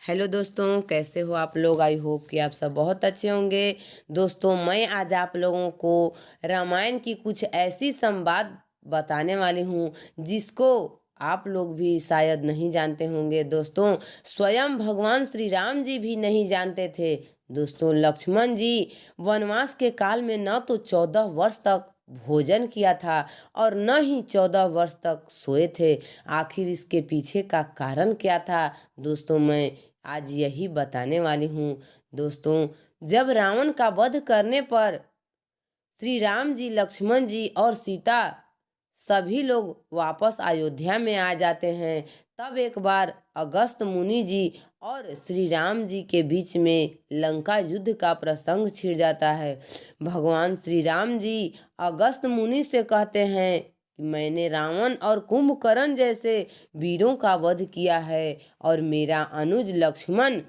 Hello दोस्तों, कैसे हो आप लोग। आई होप कि आप सब बहुत अच्छे होंगे। दोस्तों, मैं आज आप लोगों को रामायण की कुछ ऐसी संवाद बताने वाली हूँ जिसको आप लोग भी शायद नहीं जानते होंगे। दोस्तों, स्वयं भगवान श्री राम जी भी नहीं जानते थे। दोस्तों, लक्ष्मण जी वनवास के काल में न तो 14 वर्ष तक भोजन किया था और न ही 14 वर्ष तक सोए थे। आखिर इसके पीछे का कारण क्या था, दोस्तों मैं आज यही बताने वाली हूँ। दोस्तों, जब रावण का वध करने पर श्री राम जी, लक्ष्मण जी और सीता सभी लोग वापस अयोध्या में आ जाते हैं, तब एक बार अगस्त मुनि जी और श्री राम जी के बीच में लंका युद्ध का प्रसंग छिड़ जाता है। भगवान श्री राम जी अगस्त मुनि से कहते हैं कि मैंने रावण और कुंभकर्ण जैसे वीरों का वध किया है और मेरा अनुज लक्ष्मण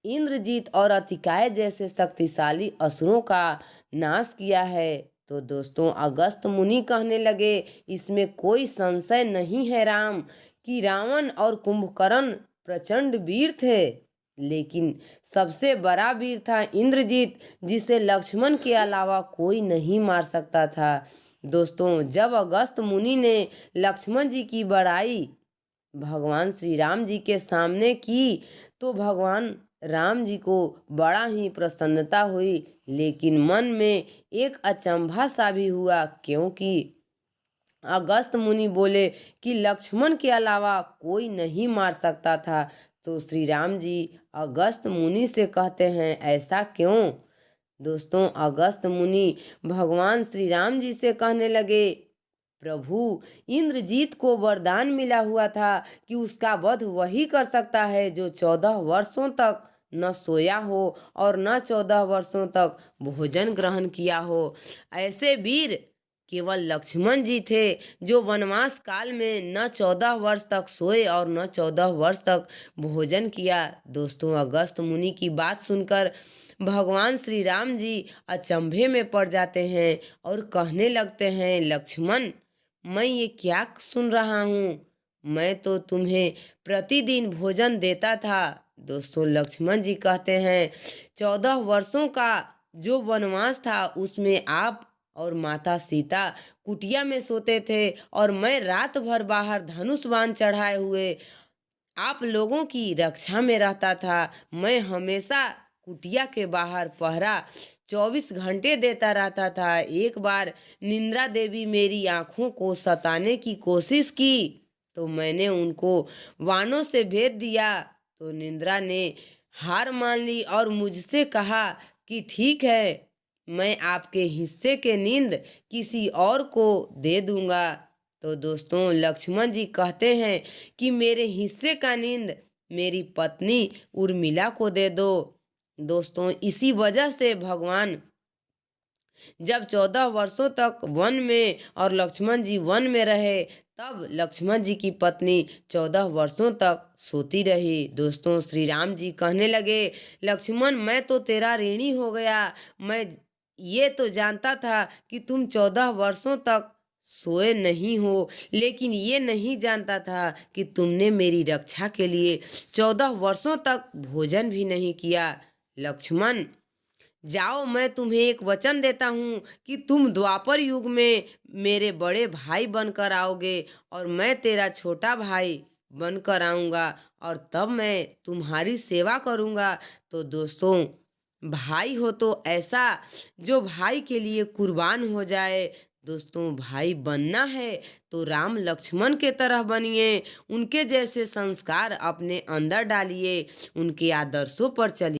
इंद्रजीत और अतिकाय जैसे शक्तिशाली असुरों का नाश किया है। तो दोस्तों, अगस्त मुनि कहने लगे, इसमें कोई संशय नहीं है राम कि रावण और कुंभकर्ण प्रचंड वीर थे, लेकिन सबसे बड़ा वीर था इंद्रजीत, जिसे लक्ष्मण के अलावा कोई नहीं मार सकता था। दोस्तों, जब अगस्त मुनि ने लक्ष्मण जी की बड़ाई भगवान श्री राम जी के सामने की तो भगवान राम जी को बड़ा ही प्रसन्नता हुई, लेकिन मन में एक अचंभा सा भी हुआ, क्योंकि अगस्त मुनि बोले कि लक्ष्मण के अलावा कोई नहीं मार सकता था। तो श्री राम जी अगस्त मुनि से कहते हैं, ऐसा क्यों। दोस्तों, अगस्त मुनि भगवान श्री राम जी से कहने लगे, प्रभु, इंद्रजीत को वरदान मिला हुआ था कि उसका वध वही कर सकता है जो 14 वर्षों तक न सोया हो और न 14 वर्षों तक भोजन ग्रहण किया हो। ऐसे वीर केवल लक्ष्मण जी थे जो वनवास काल में न 14 वर्ष तक सोए और न 14 वर्ष तक भोजन किया। दोस्तों, अगस्त मुनि की बात सुनकर भगवान श्री राम जी अचंभे में पड़ जाते हैं और कहने लगते हैं, लक्ष्मण, मैं ये क्या सुन रहा हूँ। मैं तो तुम्हें प्रतिदिन भोजन देता था। दोस्तों, लक्ष्मण जी कहते हैं, 14 वर्षों का जो वनवास था उसमें आप और माता सीता कुटिया में सोते थे और मैं रात भर बाहर धनुष बाण चढ़ाए हुए आप लोगों की रक्षा में रहता था। मैं हमेशा कुटिया के बाहर पहरा 24 घंटे देता रहता था। एक बार निंद्रा देवी मेरी आंखों को सताने की कोशिश की तो मैंने उनको वानों से भेद दिया, तो निंद्रा ने हार मान ली और मुझसे कहा कि ठीक है, मैं आपके हिस्से के नींद किसी और को दे दूंगा। तो दोस्तों, लक्ष्मण जी कहते हैं कि मेरे हिस्से का नींद मेरी पत्नी उर्मिला को दे दो। दोस्तों, इसी वजह से भगवान जब 14 वर्षों तक वन में और लक्ष्मण जी वन में रहे, तब लक्ष्मण जी की पत्नी 14 वर्षों तक सोती रही। दोस्तों, श्री राम जी कहने लगे, लक्ष्मण, मैं तो तेरा ऋणी हो गया। मैं ये तो जानता था कि तुम 14 वर्षों तक सोए नहीं हो, लेकिन ये नहीं जानता था कि तुमने मेरी रक्षा के लिए 14 वर्षों तक भोजन भी नहीं किया। लक्ष्मण, जाओ, मैं तुम्हें एक वचन देता हूँ कि तुम द्वापर युग में मेरे बड़े भाई बनकर आओगे और मैं तेरा छोटा भाई बनकर आऊँगा और तब मैं तुम्हारी सेवा करूँगा। तो दोस्तों, भाई हो तो ऐसा जो भाई के लिए कुर्बान हो जाए। दोस्तों, भाई बनना है तो राम लक्ष्मण के तरह बनिए, उनके जैसे संस्कार अपने अंदर डालिए, उनके आदर्शों पर चलिए।